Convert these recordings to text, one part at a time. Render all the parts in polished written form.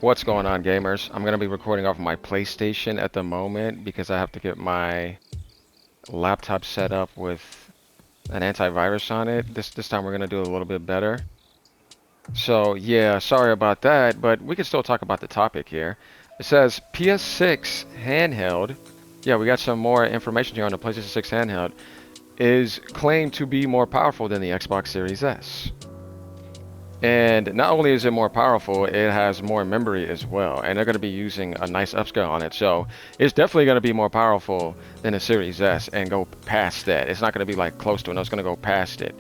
What's going on, gamers? I'm gonna be recording off my PlayStation at the moment because I have to get my laptop set up with an antivirus on it. This time we're gonna do a little bit better. So yeah, sorry about that, but we can still talk about the topic here. It says PS6 handheld. Yeah, we got some more information here on the PlayStation 6 handheld. Is claimed to be more powerful than the Xbox Series S. And not only is it more powerful, it has more memory as well. And they're going to be using a nice upscale on it. So it's definitely going to be more powerful than the Series S and go past that. It's not going to be like close to it. No, it's going to go past it.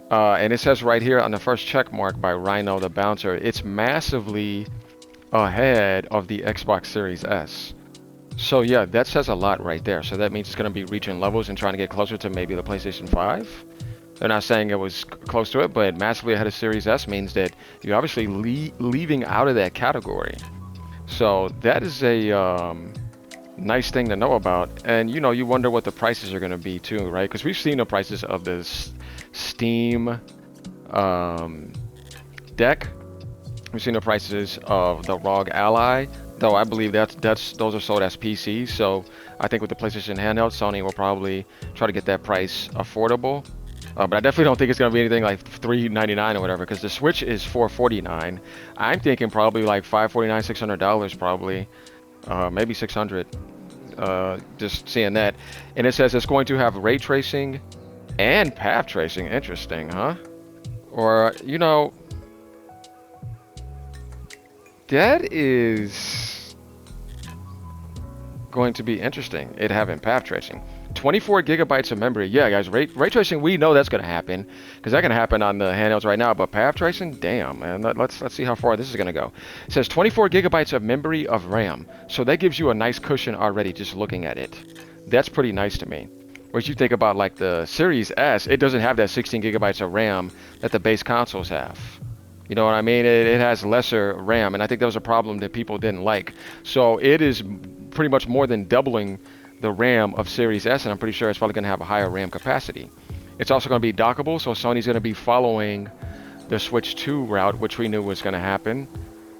And it says right here on the first check mark by Rhino the Bouncer, it's massively ahead of the Xbox Series S. So yeah, that says a lot right there. So that means it's going to be reaching levels and trying to get closer to maybe the PlayStation 5. They're not saying it was close to it, but massively ahead of Series S means that you're obviously leaving out of that category. So that is a nice thing to know about. And you know, you wonder what the prices are going to be too, right? Because we've seen the prices of this Steam um, deck. We've seen the prices of the ROG Ally, though I believe those are sold as PCs. So I think with the PlayStation handheld, Sony will probably try to get that price affordable. But I definitely don't think it's going to be anything like $399 or whatever, because the Switch is $449. I'm thinking probably like $549, $600 probably, maybe 600. Just seeing that, and it says it's going to have ray tracing and path tracing. Interesting, huh? Or you know, that is going to be interesting. It having path tracing. 24 gigabytes of memory. Yeah, guys, ray tracing, we know that's going to happen because that can happen on the handhelds right now. But path tracing, damn, man. Let's see how far this is going to go. It says 24 gigabytes of memory of RAM. So that gives you a nice cushion already just looking at it. That's pretty nice to me. Whereas you think about like the Series S, it doesn't have that 16 gigabytes of RAM that the base consoles have. You know what I mean? It has lesser RAM, and I think that was a problem that people didn't like. So it is pretty much more than doubling the RAM of Series S, and I'm pretty sure it's probably going to have a higher RAM capacity. It's also going to be dockable, so Sony's going to be following the Switch 2 route, which we knew was going to happen.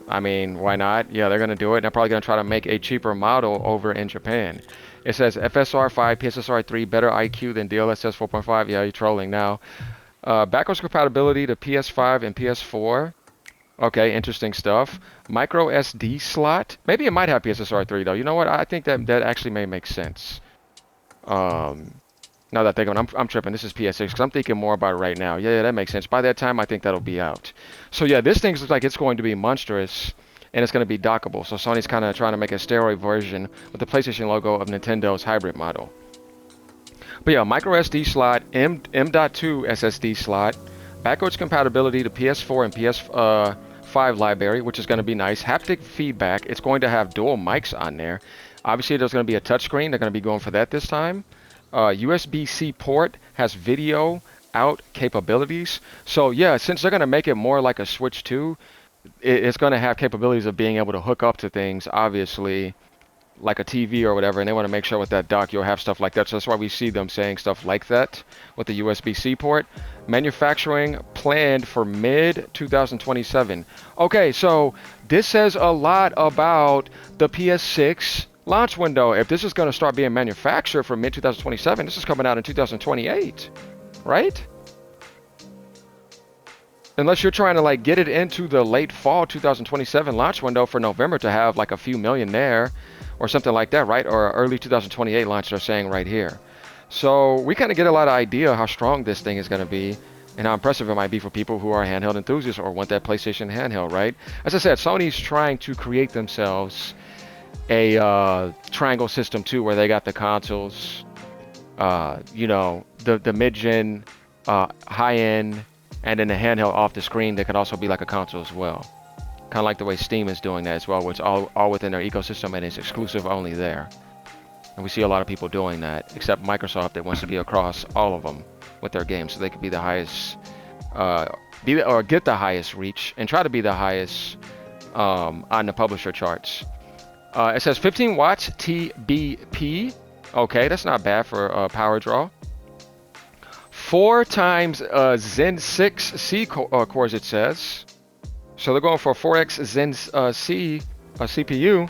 I mean, why not? Yeah, they're going to do it. They're probably going to try to make a cheaper model over in Japan. It says FSR 5, PSSR 3, better IQ than DLSS 4.5. Yeah, you're trolling now. Backwards compatibility to PS5 and PS4. Okay, interesting stuff. Micro SD slot. Maybe it might have PSSR 3 though. You know what? I think that actually may make sense. Now that I think I'm tripping. This is PS6 because I'm thinking more about it right now. Yeah, that makes sense. By that time, I think that'll be out. So yeah, this thing looks like it's going to be monstrous and it's going to be dockable. So Sony's kind of trying to make a steroid version with the PlayStation logo of Nintendo's hybrid model. But yeah, micro SD slot, M.2 SSD slot, backwards compatibility to PS4 and PS5 library, which is going to be nice. Haptic feedback. It's going to have dual mics on there. Obviously, there's going to be a touchscreen. They're going to be going for that this time. USB-C port has video out capabilities. So yeah, since they're going to make it more like a Switch 2, it's going to have capabilities of being able to hook up to things, obviously, like a TV or whatever, and they want to make sure with that dock you'll have stuff like that. So that's why we see them saying stuff like that with the USB-C port. Manufacturing planned for mid 2027. Okay, so this says a lot about the PS6 launch window. If this is going to start being manufactured for mid 2027, this is coming out in 2028, right? Unless you're trying to like get it into the late fall 2027 launch window for November to have like a few million there or something like that, right? Or early 2028 launch, they're saying right here. So we kind of get a lot of idea how strong this thing is going to be and how impressive it might be for people who are handheld enthusiasts or want that PlayStation handheld, right? As I said, Sony's trying to create themselves a triangle system too, where they got the consoles, you know, the mid-gen, high-end, and then the handheld off the screen that could also be like a console as well. Kind of like the way Steam is doing that as well, where it's all within their ecosystem and it's exclusive only there. And we see a lot of people doing that, except Microsoft that wants to be across all of them with their games, so they could be the highest, or get the highest reach and try to be the highest on the publisher charts. It says 15 watts TBP. Okay, that's not bad for power draw. 4 times Zen 6 C cores, it says. So they're going for a 4X Zen CPU,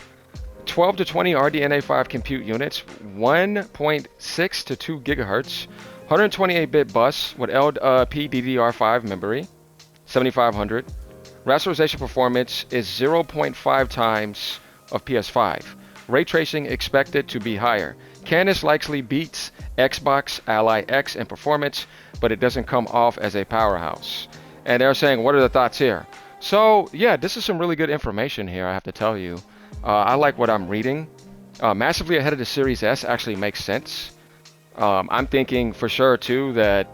12 to 20 RDNA5 compute units, 1.6 to 2 gigahertz, 128-bit bus with LPDDR5 memory, 7500. Rasterization performance is 0.5 times of PS5. Ray tracing expected to be higher. Canis likely beats Xbox Ally X in performance, but it doesn't come off as a powerhouse. And they're saying, what are the thoughts here? So, yeah, this is some really good information here, I have to tell you. I like what I'm reading. Massively ahead of the Series S actually makes sense. I'm thinking for sure, too, that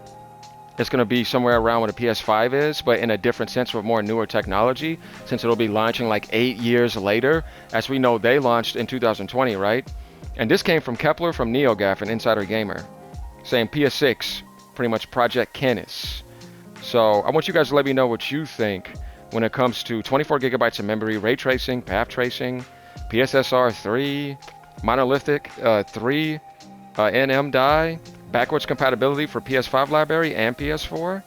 it's going to be somewhere around what a PS5 is, but in a different sense with more newer technology, since it'll be launching like 8 years later. As we know, they launched in 2020, right? And this came from Kepler from NeoGAF and Insider Gamer, saying PS6, pretty much Project Canis. So I want you guys to let me know what you think when it comes to 24 gigabytes of memory, ray tracing, path tracing, PSSR 3, monolithic 3 NM die, backwards compatibility for PS5 library and PS4,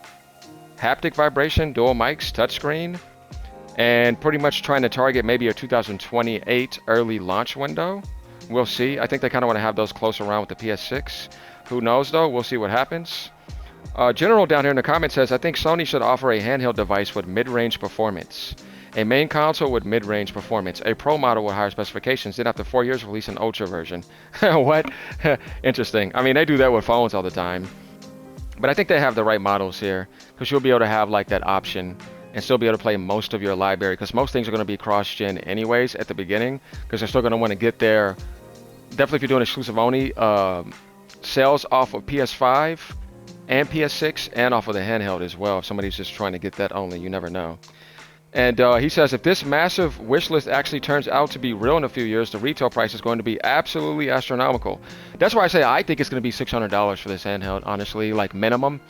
haptic vibration, dual mics, touchscreen, and pretty much trying to target maybe a 2028 early launch window. We'll see. I think they kind of want to have those close around with the PS6. Who knows though? We'll see what happens. General down here in the comments says, I think Sony should offer a handheld device with mid-range performance. A main console with mid-range performance. A pro model with higher specifications. Then after 4 years, release an ultra version. What? Interesting. I mean, they do that with phones all the time. But I think they have the right models here. Because you'll be able to have like that option and still be able to play most of your library. Because most things are going to be cross-gen anyways at the beginning. Because they're still going to want to get their... Definitely if you're doing exclusive only, sales off of PS5 and PS6 and off of the handheld as well. If somebody's just trying to get that only, you never know. And he says, if this massive wish list actually turns out to be real in a few years, the retail price is going to be absolutely astronomical. That's why I say I think it's going to be $600 for this handheld, honestly, like minimum.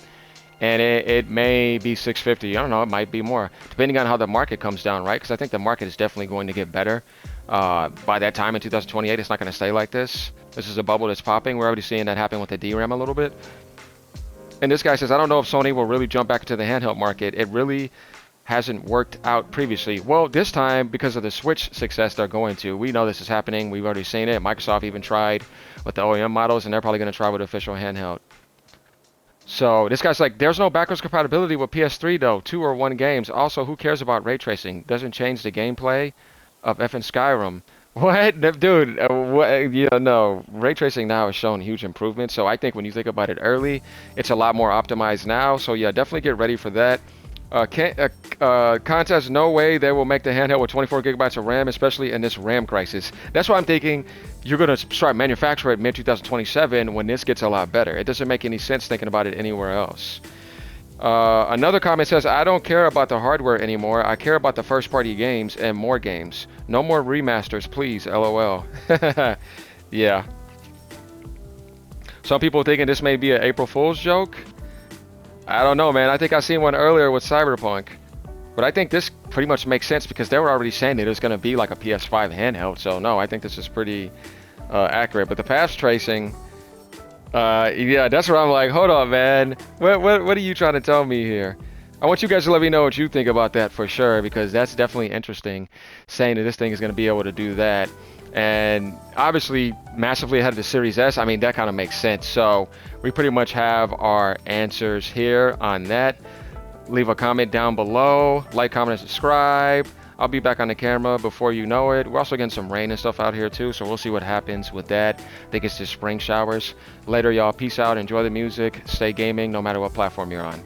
And it may be $650. I don't know, it might be more, depending on how the market comes down, right? Because I think the market is definitely going to get better. By that time in 2028, it's not going to stay like this. This is a bubble that's popping. We're already seeing that happen with the DRAM a little bit. And this guy says, I don't know if Sony will really jump back into the handheld market. It really hasn't worked out previously. Well, this time, because of the Switch success they're going to, we know this is happening. We've already seen it. Microsoft even tried with the OEM models, and they're probably going to try with the official handheld. So this guy's like, there's no backwards compatibility with PS3 though, 2 or 1 games. Also, who cares about ray tracing? Doesn't change the gameplay of effing Skyrim. What? Dude, no. Ray tracing now has shown huge improvements. So I think when you think about it early, it's a lot more optimized now. So yeah, definitely get ready for that. Contest, no way they will make the handheld with 24 gigabytes of RAM, especially in this RAM crisis. That's why I'm thinking you're going to start manufacturing it mid-2027 when this gets a lot better. It doesn't make any sense thinking about it anywhere else. Another comment says, I don't care about the hardware anymore. I care about the first-party games and more games. No more remasters, please, LOL. Yeah. Some people thinking this may be an April Fool's joke. I don't know, man. I think I seen one earlier with Cyberpunk. But I think this pretty much makes sense because they were already saying that it was going to be like a PS5 handheld. So, no, I think this is pretty accurate. But the path tracing, yeah, that's where I'm like, hold on, man. What are you trying to tell me here? I want you guys to let me know what you think about that for sure, because that's definitely interesting, saying that this thing is going to be able to do that. And obviously massively ahead of the Series S. I mean, that kind of makes sense. So we pretty much have our answers here on that. Leave a comment down below, like, comment, and subscribe. I'll be back on the camera before you know it. We're also getting some rain and stuff out here too, so we'll see what happens with that. I think it's just spring showers. Later, y'all. Peace out. Enjoy the music. Stay gaming no matter what platform you're on.